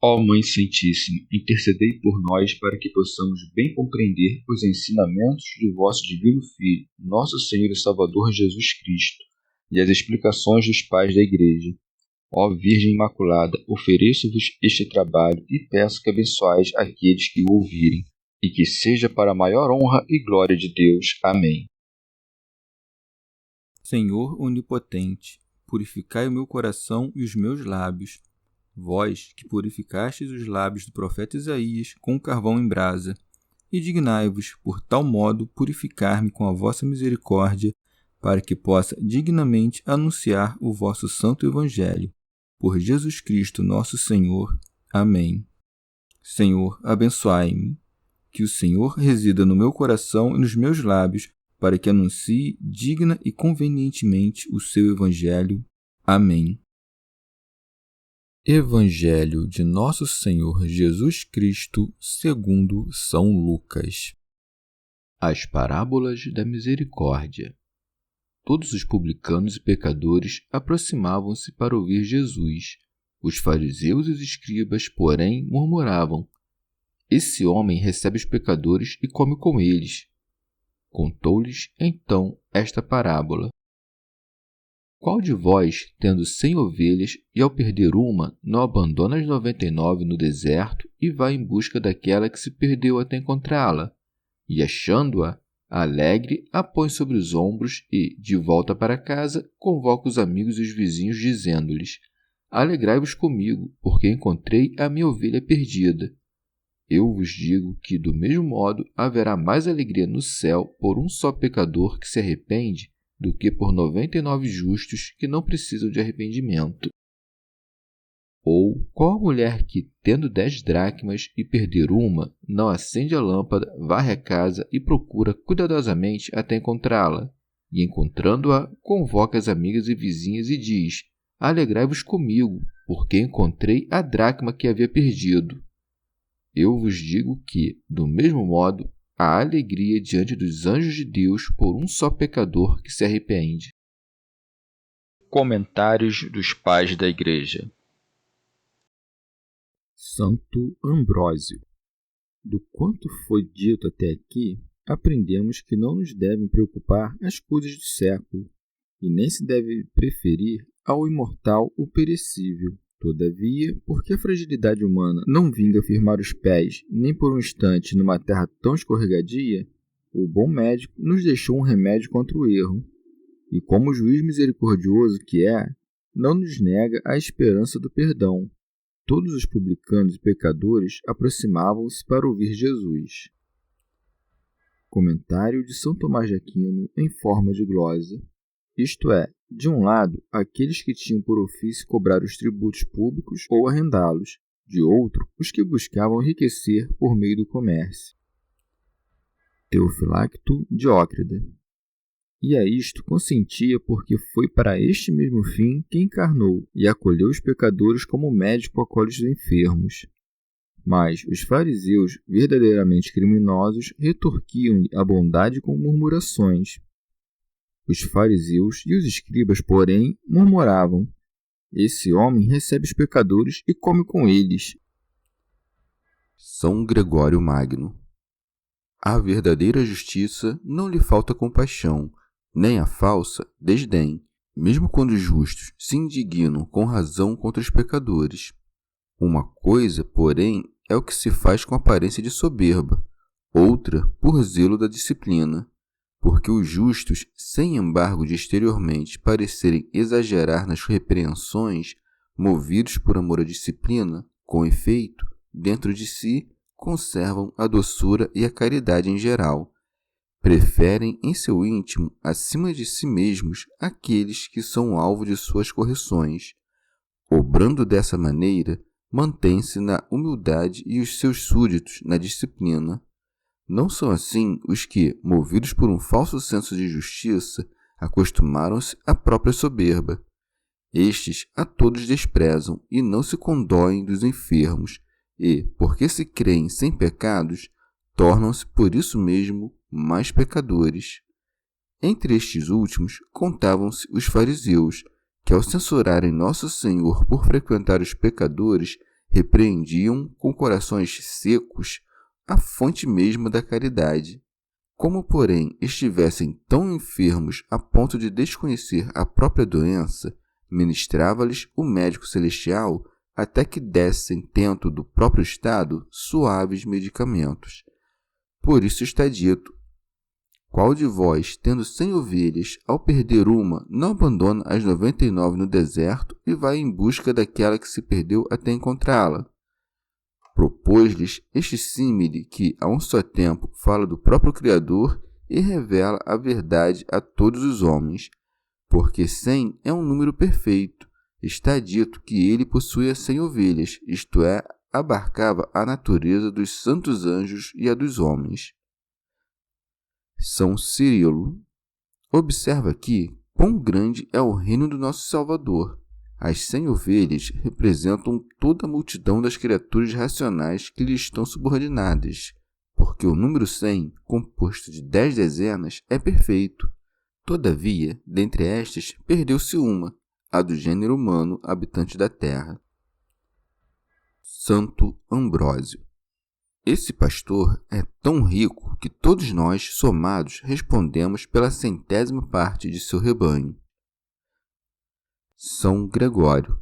Ó Mãe Santíssima, intercedei por nós para que possamos bem compreender os ensinamentos de vosso Divino Filho, nosso Senhor e Salvador Jesus Cristo, e as explicações dos pais da Igreja. Ó Virgem Imaculada, ofereço-vos este trabalho e peço que abençoais aqueles que o ouvirem, e que seja para a maior honra e glória de Deus. Amém. Senhor onipotente, purificai o meu coração e os meus lábios. Vós, que purificastes os lábios do profeta Isaías com carvão em brasa, e dignai-vos, por tal modo, purificar-me com a vossa misericórdia, para que possa dignamente anunciar o vosso santo Evangelho. Por Jesus Cristo nosso Senhor. Amém. Senhor, abençoai-me. Que o Senhor resida no meu coração e nos meus lábios, para que anuncie digna e convenientemente o seu Evangelho. Amém. Evangelho de Nosso Senhor Jesus Cristo segundo São Lucas. As parábolas da misericórdia. Todos os publicanos e pecadores aproximavam-se para ouvir Jesus. Os fariseus e os escribas, porém, murmuravam: Esse homem recebe os pecadores e come com eles. Contou-lhes, então, esta parábola. Qual de vós, tendo 100 ovelhas, e ao perder uma, não abandona as 99 no deserto e vai em busca daquela que se perdeu até encontrá-la? E, achando-a, alegre, a põe sobre os ombros e, de volta para casa, convoca os amigos e os vizinhos, dizendo-lhes: Alegrai-vos comigo, porque encontrei a minha ovelha perdida. Eu vos digo que, do mesmo modo, haverá mais alegria no céu por um só pecador que se arrepende do que por 99 justos que não precisam de arrependimento. Ou qual a mulher que, tendo 10 dracmas e perder uma, não acende a lâmpada, varre a casa e procura cuidadosamente até encontrá-la? E, encontrando-a, convoca as amigas e vizinhas e diz: Alegrai-vos comigo, porque encontrei a dracma que havia perdido. Eu vos digo que, do mesmo modo, há alegria diante dos anjos de Deus por um só pecador que se arrepende. Comentários dos Pais da Igreja. Santo Ambrósio. Do quanto foi dito até aqui, aprendemos que não nos devem preocupar as coisas do século, e nem se deve preferir ao imortal o perecível. Todavia, porque a fragilidade humana não vinga firmar os pés nem por um instante numa terra tão escorregadia, o bom médico nos deixou um remédio contra o erro, e como juiz misericordioso que é, não nos nega a esperança do perdão. Todos os publicanos e pecadores aproximavam-se para ouvir Jesus. Comentário de São Tomás de Aquino em forma de glosa. Isto é, de um lado, aqueles que tinham por ofício cobrar os tributos públicos ou arrendá-los, de outro, os que buscavam enriquecer por meio do comércio. Teofilacto Diócrida. E a isto consentia porque foi para este mesmo fim que encarnou e acolheu os pecadores como médico acolhe os enfermos. Mas os fariseus, verdadeiramente criminosos, retorquiam-lhe a bondade com murmurações. Os fariseus e os escribas, porém, murmuravam: Esse homem recebe os pecadores e come com eles. São Gregório Magno. À verdadeira justiça não lhe falta compaixão, nem à falsa, desdém, mesmo quando os justos se indignam com razão contra os pecadores. Uma coisa, porém, é o que se faz com aparência de soberba, outra por zelo da disciplina. Porque os justos, sem embargo de exteriormente parecerem exagerar nas repreensões, movidos por amor à disciplina, com efeito, dentro de si, conservam a doçura e a caridade em geral. Preferem em seu íntimo, acima de si mesmos, aqueles que são alvo de suas correções. Obrando dessa maneira, mantém-se na humildade e os seus súditos na disciplina. Não são assim os que, movidos por um falso senso de justiça, acostumaram-se à própria soberba. Estes a todos desprezam e não se condoem dos enfermos, e, porque se creem sem pecados, tornam-se por isso mesmo mais pecadores. Entre estes últimos contavam-se os fariseus, que ao censurarem Nosso Senhor por frequentar os pecadores, repreendiam com corações secos a fonte mesma da caridade. Como, porém, estivessem tão enfermos a ponto de desconhecer a própria doença, ministrava-lhes o médico celestial até que dessem, dentro do próprio estado, suaves medicamentos. Por isso está dito: qual de vós, tendo 100 ovelhas, ao perder uma, não abandona as 99 no deserto e vai em busca daquela que se perdeu até encontrá-la? Propôs-lhes este símile que, a um só tempo, fala do próprio Criador e revela a verdade a todos os homens, porque 100 é um número perfeito. Está dito que ele possuía 100 ovelhas, isto é, abarcava a natureza dos santos anjos e a dos homens. São Cirilo. Observa aqui quão grande é o reino do nosso Salvador. As 100 ovelhas representam toda a multidão das criaturas racionais que lhe estão subordinadas, porque o número 100, composto de 10 dezenas, é perfeito. Todavia, dentre estas, perdeu-se uma, a do gênero humano habitante da terra. Santo Ambrósio. Esse pastor é tão rico que todos nós, somados, respondemos pela 100ª parte de seu rebanho. São Gregório.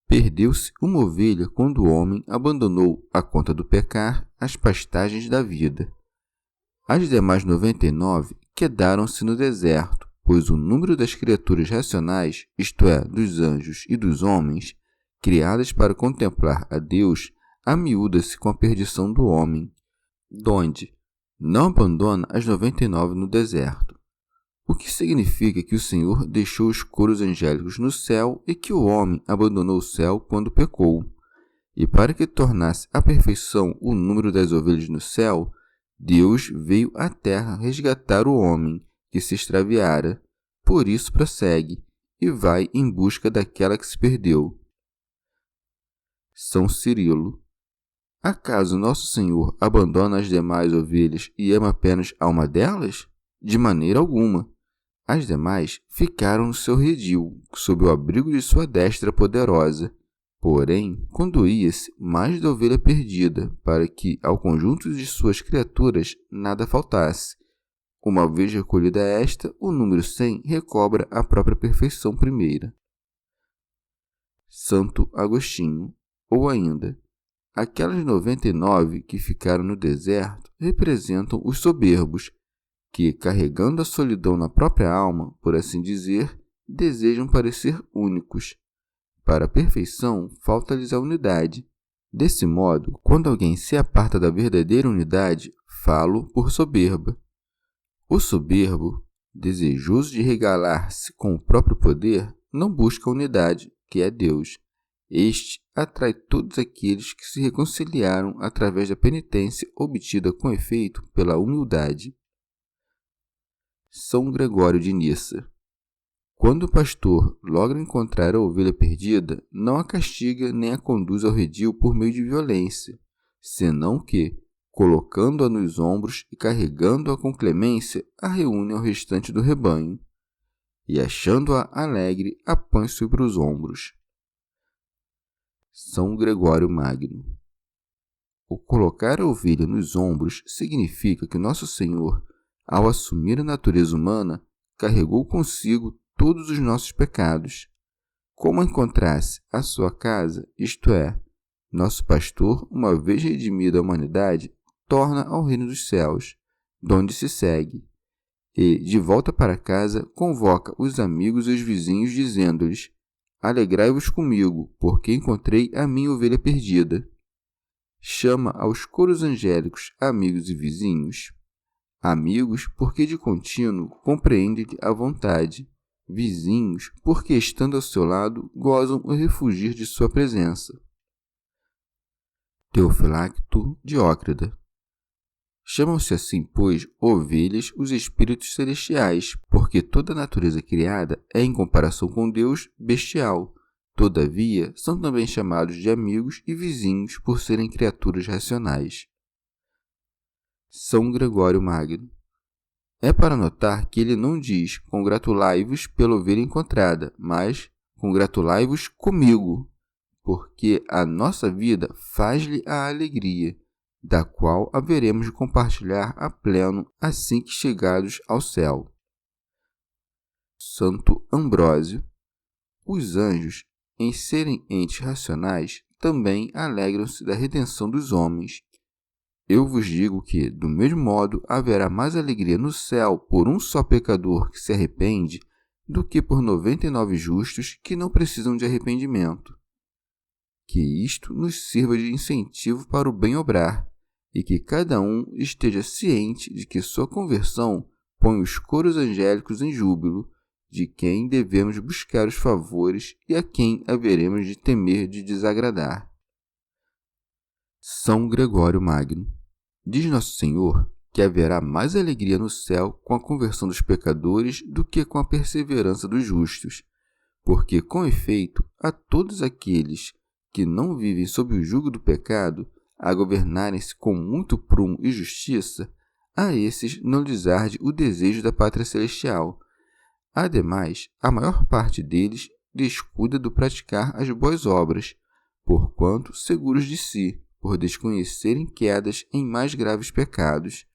Perdeu-se uma ovelha quando o homem abandonou, à conta do pecar, as pastagens da vida. As demais 99 quedaram-se no deserto, pois o número das criaturas racionais, isto é, dos anjos e dos homens, criadas para contemplar a Deus, amiúda-se com a perdição do homem, donde não abandona as 99 no deserto. O que significa que o Senhor deixou os coros angélicos no céu e que o homem abandonou o céu quando pecou. E para que tornasse à perfeição o número das ovelhas no céu, Deus veio à terra resgatar o homem que se extraviara. Por isso prossegue e vai em busca daquela que se perdeu. São Cirilo. Acaso nosso Senhor abandona as demais ovelhas e ama apenas a uma delas? De maneira alguma. As demais ficaram no seu redil, sob o abrigo de sua destra poderosa. Porém, conduía-se mais da ovelha perdida, para que, ao conjunto de suas criaturas, nada faltasse. Uma vez recolhida esta, o número 100 recobra a própria perfeição primeira. Santo Agostinho. Ou ainda, aquelas 99 que ficaram no deserto representam os soberbos, que, carregando a solidão na própria alma, por assim dizer, desejam parecer únicos. Para a perfeição, falta-lhes a unidade. Desse modo, quando alguém se aparta da verdadeira unidade, falo por soberba. O soberbo, desejoso de regalar-se com o próprio poder, não busca a unidade, que é Deus. Este atrai todos aqueles que se reconciliaram através da penitência obtida com efeito pela humildade. São Gregório de Nissa. Quando o pastor logra encontrar a ovelha perdida, não a castiga nem a conduz ao redil por meio de violência, senão que, colocando-a nos ombros e carregando-a com clemência, a reúne ao restante do rebanho, e achando-a alegre, a põe sobre os ombros. São Gregório Magno. O colocar a ovelha nos ombros significa que Nosso Senhor, ao assumir a natureza humana, carregou consigo todos os nossos pecados. Como encontrasse a sua casa, isto é, nosso pastor, uma vez redimida a humanidade, torna ao reino dos céus, donde se segue, e, de volta para casa, convoca os amigos e os vizinhos, dizendo-lhes: alegrai-vos comigo, porque encontrei a minha ovelha perdida. Chama aos coros angélicos amigos e vizinhos. Amigos, porque de contínuo compreendem-lhe a vontade. Vizinhos, porque estando ao seu lado, gozam o refugir de sua presença. Teofilacto Diócrida. Chamam-se assim, pois, ovelhas os espíritos celestiais, porque toda a natureza criada é, em comparação com Deus, bestial. Todavia, são também chamados de amigos e vizinhos por serem criaturas racionais. São Gregório Magno. É para notar que ele não diz congratulai-vos pela ovelha encontrada, mas congratulai-vos comigo, porque a nossa vida faz-lhe a alegria, da qual haveremos de compartilhar a pleno assim que chegados ao céu. Santo Ambrósio. Os anjos, em serem entes racionais, também alegram-se da redenção dos homens. Eu vos digo que, do mesmo modo, haverá mais alegria no céu por um só pecador que se arrepende do que por 99 justos que não precisam de arrependimento. Que isto nos sirva de incentivo para o bem-obrar e que cada um esteja ciente de que sua conversão põe os coros angélicos em júbilo, de quem devemos buscar os favores e a quem haveremos de temer de desagradar. São Gregório Magno. Diz Nosso Senhor que haverá mais alegria no céu com a conversão dos pecadores do que com a perseverança dos justos, porque, com efeito, a todos aqueles que não vivem sob o jugo do pecado, a governarem-se com muito prumo e justiça, a esses não lhes arde o desejo da pátria celestial. Ademais, a maior parte deles descuida do praticar as boas obras, porquanto seguros de si, por desconhecerem quedas em mais graves pecados.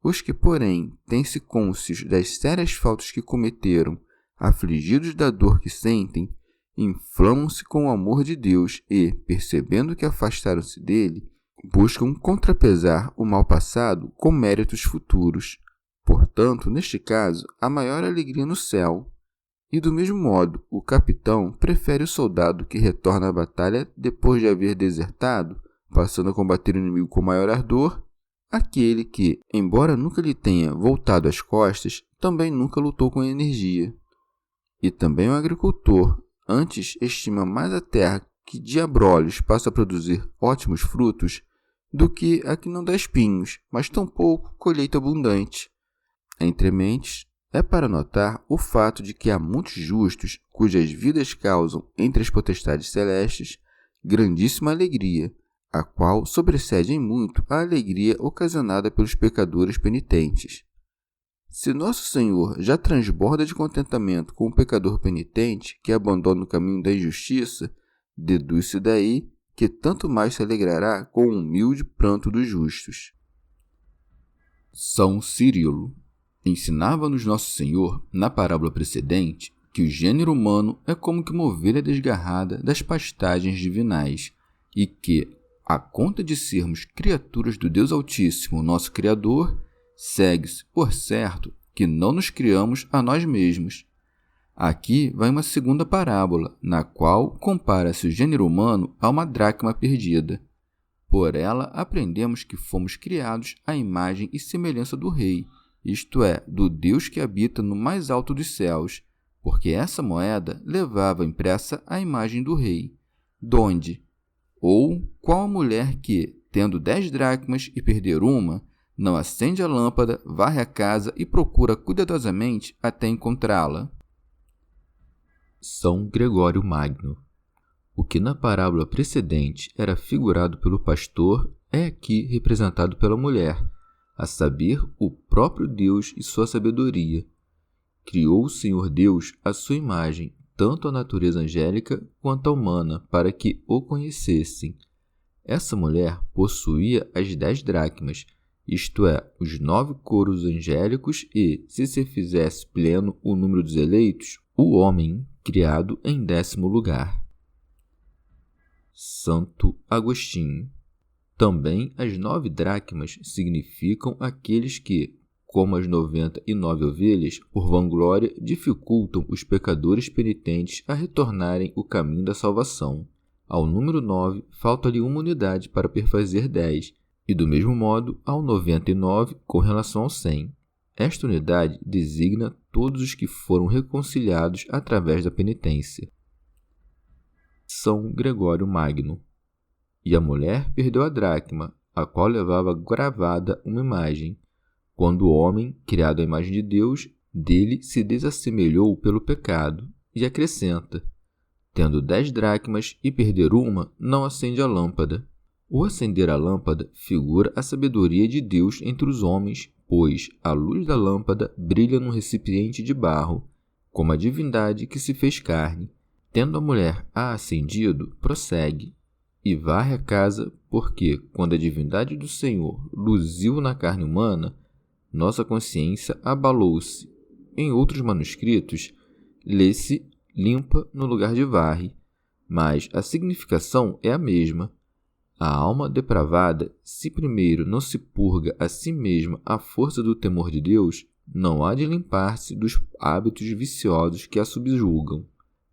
Os que, porém, têm-se cônscios das sérias faltas que cometeram, afligidos da dor que sentem, inflamam-se com o amor de Deus e, percebendo que afastaram-se dele, buscam contrapesar o mal passado com méritos futuros. Portanto, neste caso, há maior alegria no céu. E do mesmo modo, o capitão prefere o soldado que retorna à batalha depois de haver desertado, passando a combater o inimigo com maior ardor, àquele que, embora nunca lhe tenha voltado as costas, também nunca lutou com energia. E também o agricultor, antes estima mais a terra que de abrolhos passa a produzir ótimos frutos, do que a que não dá espinhos, mas tampouco colheita abundante. Entre mentes, é para notar o fato de que há muitos justos cujas vidas causam, entre as potestades celestes, grandíssima alegria, a qual sobrecede em muito a alegria ocasionada pelos pecadores penitentes. Se Nosso Senhor já transborda de contentamento com o pecador penitente que abandona o caminho da injustiça, deduz-se daí que tanto mais se alegrará com o humilde pranto dos justos. São Cirilo. Ensinava-nos Nosso Senhor, na parábola precedente, que o gênero humano é como que uma ovelha desgarrada das pastagens divinais e que, a conta de sermos criaturas do Deus Altíssimo, nosso Criador, segue-se, por certo, que não nos criamos a nós mesmos. Aqui vai uma segunda parábola, na qual compara-se o gênero humano a uma dracma perdida. Por ela aprendemos que fomos criados à imagem e semelhança do Rei, isto é, do Deus que habita no mais alto dos céus, porque essa moeda levava impressa a imagem do Rei. Donde? Ou qual a mulher que, tendo 10 dracmas e perder uma, não acende a lâmpada, varre a casa e procura cuidadosamente até encontrá-la? São Gregório Magno. O que na parábola precedente era figurado pelo pastor é aqui representado pela mulher, a saber, o próprio Deus e sua sabedoria. Criou o Senhor Deus à sua imagem, tanto a natureza angélica quanto a humana, para que o conhecessem. Essa mulher possuía as 10 dracmas, isto é, os 9 coros angélicos e, se fizesse pleno o número dos eleitos, o homem criado em 10º lugar. Santo Agostinho. Também as 9 dracmas significam aqueles que, como as 99 ovelhas, por vanglória, dificultam os pecadores penitentes a retornarem o caminho da salvação. Ao número 9 falta-lhe uma unidade para perfazer 10, e do mesmo modo ao 99 com relação ao 100. Esta unidade designa todos os que foram reconciliados através da penitência. São Gregório Magno. E a mulher perdeu a dracma, a qual levava gravada uma imagem. Quando o homem, criado à imagem de Deus, dele se desassemelhou pelo pecado, e acrescenta: tendo 10 dracmas e perder uma, não acende a lâmpada. O acender a lâmpada figura a sabedoria de Deus entre os homens, pois a luz da lâmpada brilha num recipiente de barro, como a divindade que se fez carne. Tendo a mulher a ascendido, prossegue e varre a casa, porque, quando a divindade do Senhor luziu na carne humana, nossa consciência abalou-se. Em outros manuscritos, lê-se limpa no lugar de varre, mas a significação é a mesma. A alma depravada, se primeiro não se purga a si mesma à força do temor de Deus, não há de limpar-se dos hábitos viciosos que a subjugam.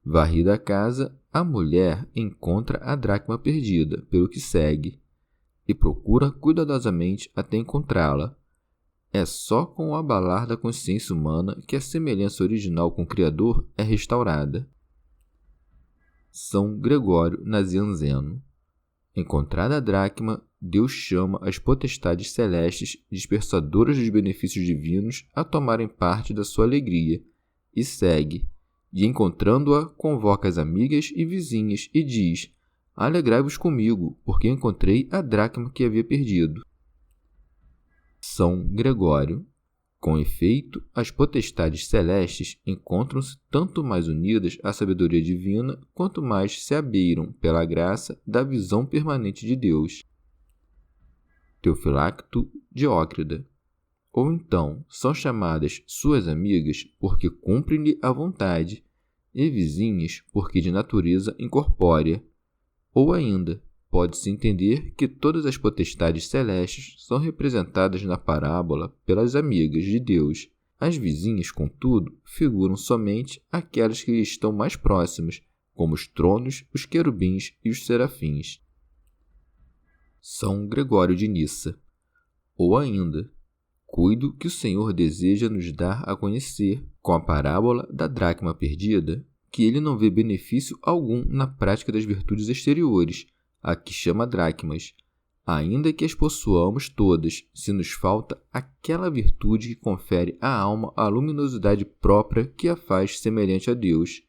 Varrida a casa, a mulher encontra a dracma perdida, pelo que segue, e procura cuidadosamente até encontrá-la. É só com o abalar da consciência humana que a semelhança original com o Criador é restaurada. São Gregório Nazianzeno. Encontrada a dracma, Deus chama as potestades celestes, dispersadoras dos benefícios divinos, a tomarem parte da sua alegria, e segue, e encontrando-a, convoca as amigas e vizinhas e diz: alegrai-vos comigo, porque encontrei a dracma que havia perdido. São Gregório. Com efeito, as potestades celestes encontram-se tanto mais unidas à sabedoria divina, quanto mais se abeiram, pela graça, da visão permanente de Deus. Teofilacto Diócrida. Ou então, são chamadas suas amigas porque cumprem-lhe a vontade, e vizinhas porque de natureza incorpórea. Ou ainda, pode-se entender que todas as potestades celestes são representadas na parábola pelas amigas de Deus. As vizinhas, contudo, figuram somente aquelas que lhe estão mais próximas, como os tronos, os querubins e os serafins. São Gregório de Nissa. Ou ainda, cuido que o Senhor deseja nos dar a conhecer, com a parábola da dracma perdida, que ele não vê benefício algum na prática das virtudes exteriores, a que chama dracmas, ainda que as possuamos todas, se nos falta aquela virtude que confere à alma a luminosidade própria que a faz semelhante a Deus.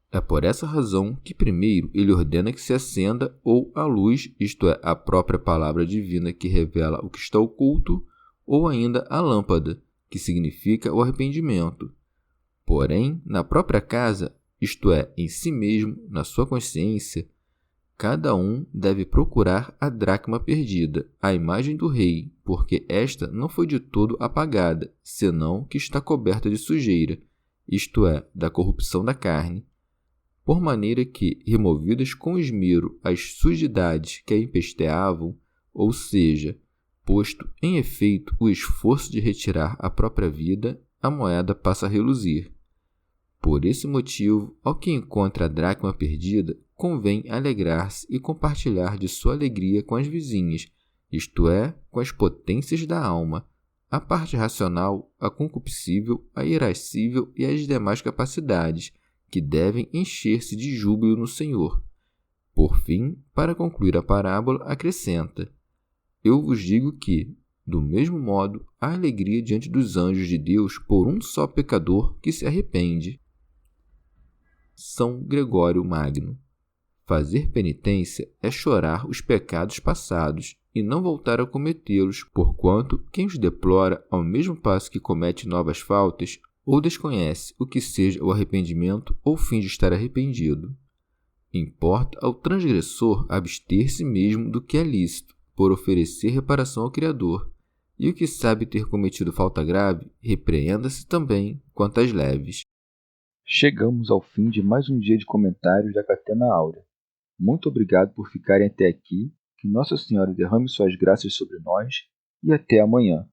É por essa razão que primeiro ele ordena que se acenda ou a luz, isto é, a própria palavra divina que revela o que está oculto, ou ainda a lâmpada, que significa o arrependimento. Porém, na própria casa, isto é, em si mesmo, na sua consciência, cada um deve procurar a dracma perdida, a imagem do rei, porque esta não foi de todo apagada, senão que está coberta de sujeira, isto é, da corrupção da carne, por maneira que, removidas com esmero as sujidades que a empesteavam, ou seja, posto em efeito o esforço de retirar a própria vida, a moeda passa a reluzir. Por esse motivo, ao que encontra a dracma perdida, convém alegrar-se e compartilhar de sua alegria com as vizinhas, isto é, com as potências da alma, a parte racional, a concupiscível, a irascível e as demais capacidades, que devem encher-se de júbilo no Senhor. Por fim, para concluir a parábola, acrescenta: eu vos digo que, do mesmo modo, há alegria diante dos anjos de Deus por um só pecador que se arrepende. São Gregório Magno. Fazer penitência é chorar os pecados passados e não voltar a cometê-los, porquanto quem os deplora ao mesmo passo que comete novas faltas, ou desconhece o que seja o arrependimento ou finge estar arrependido. Importa ao transgressor abster-se mesmo do que é lícito, por oferecer reparação ao Criador, e o que sabe ter cometido falta grave, repreenda-se também quanto às leves. Chegamos ao fim de mais um dia de comentários da Catena Áurea. Muito obrigado por ficarem até aqui, que Nossa Senhora derrame suas graças sobre nós, e até amanhã.